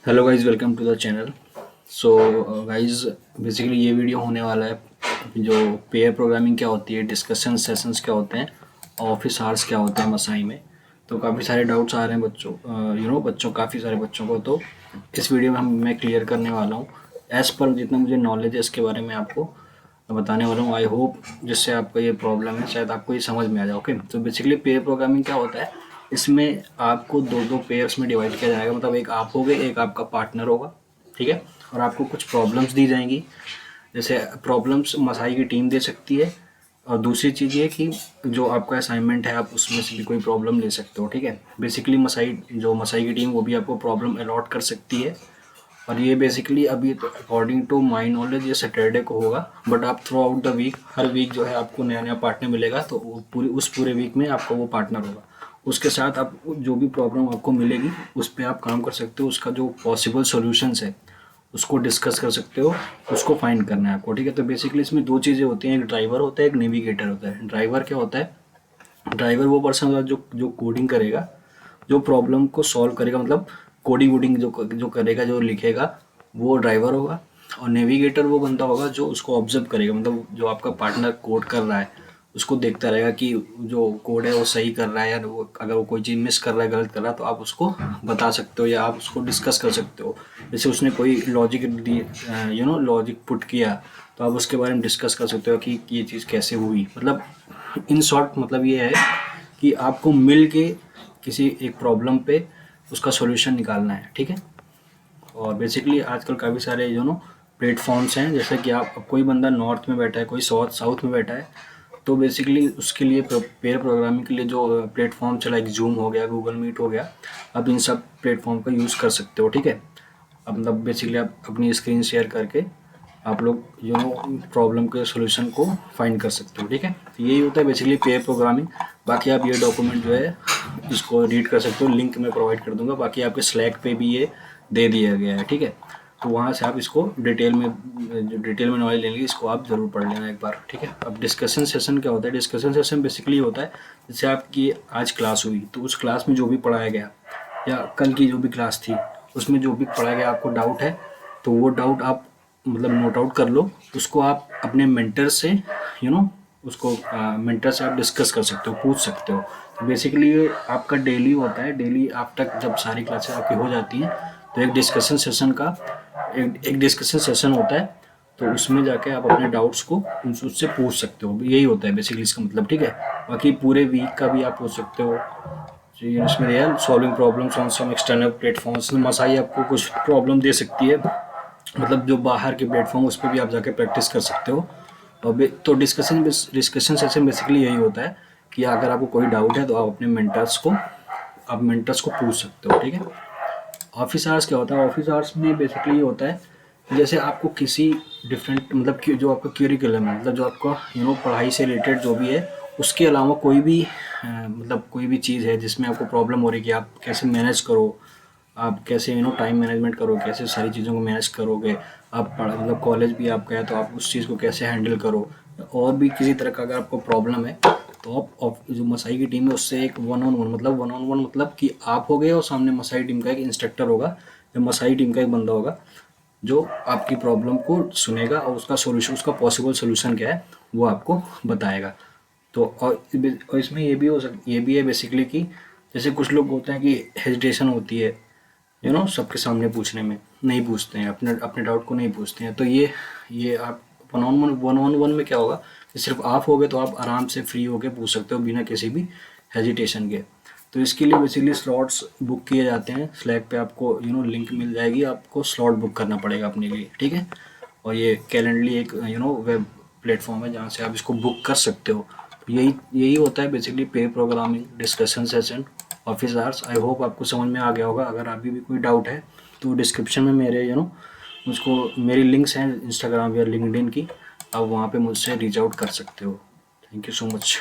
Hello guys, welcome to the channel. So guys, basically ये video होने वाला है जो पेयर प्रोग्रामिंग क्या होती है, डिस्कशन सेशंस क्या होते हैं, ऑफिस आवर्स क्या होते हैं मसाई में। तो काफ़ी सारे डाउट्स आ रहे हैं बच्चों काफ़ी सारे बच्चों को। तो इस वीडियो में मैं क्लियर करने वाला हूँ एज़ पर जितना मुझे नॉलेज है इसके बारे में आपको बताने वाला हूँ। आई होप जिससे आपका ये प्रॉब्लम है शायद आपको ये समझ में आ जाए। ओके, तो बेसिकली पेयर प्रोग्रामिंग क्या होता है, इसमें आपको दो दो पेयर्स में डिवाइड किया जाएगा। मतलब एक आप होगे, एक आपका पार्टनर होगा, ठीक है। और आपको कुछ प्रॉब्लम्स दी जाएंगी। जैसे प्रॉब्लम्स मसाई की टीम दे सकती है, और दूसरी चीज़ ये कि जो आपका असाइनमेंट है आप उसमें से भी कोई प्रॉब्लम ले सकते हो, ठीक है। बेसिकली मसाई की टीम वो भी आपको प्रॉब्लम अलॉट कर सकती है। और ये बेसिकली अभी तो अकॉर्डिंग टू माई नॉलेज ये सैटरडे को होगा, बट आप थ्रू आउट द वीक हर वीक जो है आपको नया नया पार्टनर मिलेगा। तो वो पूरे वीक में आपका वो पार्टनर होगा। उसके साथ आप जो भी प्रॉब्लम आपको मिलेगी उस पर आप काम कर सकते हो। उसका जो पॉसिबल सॉल्यूशंस है उसको डिस्कस कर सकते हो, उसको फाइंड करना है आपको, ठीक है। तो बेसिकली इसमें दो चीज़ें होती हैं, एक ड्राइवर होता है, एक नेविगेटर होता है। ड्राइवर क्या होता है? ड्राइवर वो पर्सन होता है जो जो कोडिंग करेगा, जो प्रॉब्लम को सॉल्व करेगा, मतलब कोडिंग वोडिंग जो करेगा, जो लिखेगा, वो ड्राइवर होगा। और नेविगेटर वो बंदा होगा जो उसको ऑब्जर्व करेगा, मतलब जो आपका पार्टनर कोड कर रहा है उसको देखता रहेगा कि जो कोड है वो सही कर रहा है, या वो अगर वो कोई चीज़ मिस कर रहा है, गलत कर रहा है, तो आप उसको बता सकते हो या आप उसको डिस्कस कर सकते हो। जैसे उसने कोई लॉजिक पुट किया, तो आप उसके बारे में डिस्कस कर सकते हो कि ये चीज़ कैसे हुई। मतलब इन शॉर्ट मतलब ये है कि आपको मिल के किसी एक प्रॉब्लम पे उसका सॉल्यूशन निकालना है, ठीक है। और बेसिकली आजकल काफ़ी सारे प्लेटफॉर्म्स हैं। जैसे कि आप अब कोई बंदा नॉर्थ में बैठा है, कोई साउथ में बैठा है, तो बेसिकली उसके लिए पेयर प्रोग्रामिंग के लिए जो प्लेटफॉर्म चला, लाइक जूम हो गया, गूगल मीट हो गया, आप इन सब प्लेटफॉर्म का यूज़ कर सकते हो, ठीक है। अब मतलब बेसिकली आप अपनी स्क्रीन शेयर करके आप लोग प्रॉब्लम के सॉल्यूशन को फाइंड कर सकते हो, ठीक है। तो यही होता है बेसिकली पेयर प्रोग्रामिंग। बाकी आप ये डॉक्यूमेंट जो है इसको रीड कर सकते हो, लिंक मैं प्रोवाइड कर दूंगा। बाकी आपके स्लैक पे भी ये दे दिया गया है, ठीक है। तो वहाँ से आप इसको डिटेल में नॉलेज लेंगे, इसको आप ज़रूर पढ़ लेना एक बार, ठीक है। अब डिस्कशन सेशन क्या होता है? डिस्कशन सेशन बेसिकली होता है जैसे आपकी आज क्लास हुई, तो उस क्लास में जो भी पढ़ाया गया या कल की जो भी क्लास थी उसमें जो भी पढ़ाया गया, आपको डाउट है तो वो डाउट आप मतलब नोट आउट कर लो। उसको आप अपने मेंटर से उसको मेंटर से आप डिस्कस कर सकते हो, पूछ सकते हो। तो बेसिकली ये आपका डेली होता है। डेली आप तक जब सारी क्लासेस आपकी हो जाती हैं तो एक डिस्कशन सेशन होता है। तो उसमें जाके आप अपने डाउट्स को उससे पूछ सकते हो। यही होता है बेसिकली इसका मतलब, ठीक है। बाकी पूरे वीक का भी आप पूछ सकते हो। इसमें real solving problems on some external platforms, Masai आपको कुछ प्रॉब्लम दे सकती है, मतलब जो बाहर के प्लेटफॉर्म उस पर भी आप जाके प्रैक्टिस कर सकते हो। और तो डिस्कशन सेशन बेसिकली यही होता है कि अगर आपको कोई डाउट है तो आप मेंटर्स को पूछ सकते हो, ठीक है। ऑफिस आवर्स क्या होता है? ऑफिस आवर्स में बेसिकली ये होता है कि जैसे आपको किसी डिफरेंट मतलब कि जो आपका क्यूरिकुलम है, मतलब जो आपका पढ़ाई से रिलेटेड जो भी है, उसके अलावा कोई भी मतलब कोई भी चीज़ है जिसमें आपको प्रॉब्लम हो रही है कि आप कैसे मैनेज करो, आप कैसे टाइम मैनेजमेंट करो, कैसे सारी चीज़ों को मैनेज करोगे। आप मतलब कॉलेज भी आपका है तो आप उस चीज़ को कैसे हैंडल करो। और भी किसी तरह का अगर आपको प्रॉब्लम है तो आप जो मसाई की टीम है उससे एक वन ऑन वन मतलब कि आप हो गए और सामने मसाई टीम का एक इंस्ट्रक्टर होगा, या मसाई टीम का एक बंदा होगा जो आपकी प्रॉब्लम को सुनेगा और उसका पॉसिबल सोल्यूशन क्या है वो आपको बताएगा। तो और इसमें ये भी है बेसिकली कि जैसे कुछ लोग होते हैं कि हेजिटेशन होती है सबके सामने पूछने में, नहीं पूछते हैं, अपने अपने डाउट को नहीं पूछते हैं। तो ये आप वन ऑन वन में क्या होगा कि सिर्फ आप होगे तो आप आराम से फ्री होके पूछ सकते हो बिना किसी भी हेजिटेशन के। तो इसके लिए बेसिकली स्लॉट्स बुक किए जाते हैं। स्लैक पे आपको लिंक मिल जाएगी, आपको स्लॉट बुक करना पड़ेगा अपने लिए, ठीक है। और ये कैलेंडली एक वेब प्लेटफॉर्म है जहाँ से आप इसको बुक कर सकते हो। तो यही यही होता है basically pair programming, discussion session, office hours. I hope आपको समझ में आ गया होगा। अगर अभी भी कोई डाउट है तो डिस्क्रिप्शन में मेरे मुझको मेरी लिंक्स हैं इंस्टाग्राम या लिंक्डइन की, आप वहाँ पे मुझसे रीच आउट कर सकते हो। Thank you so much.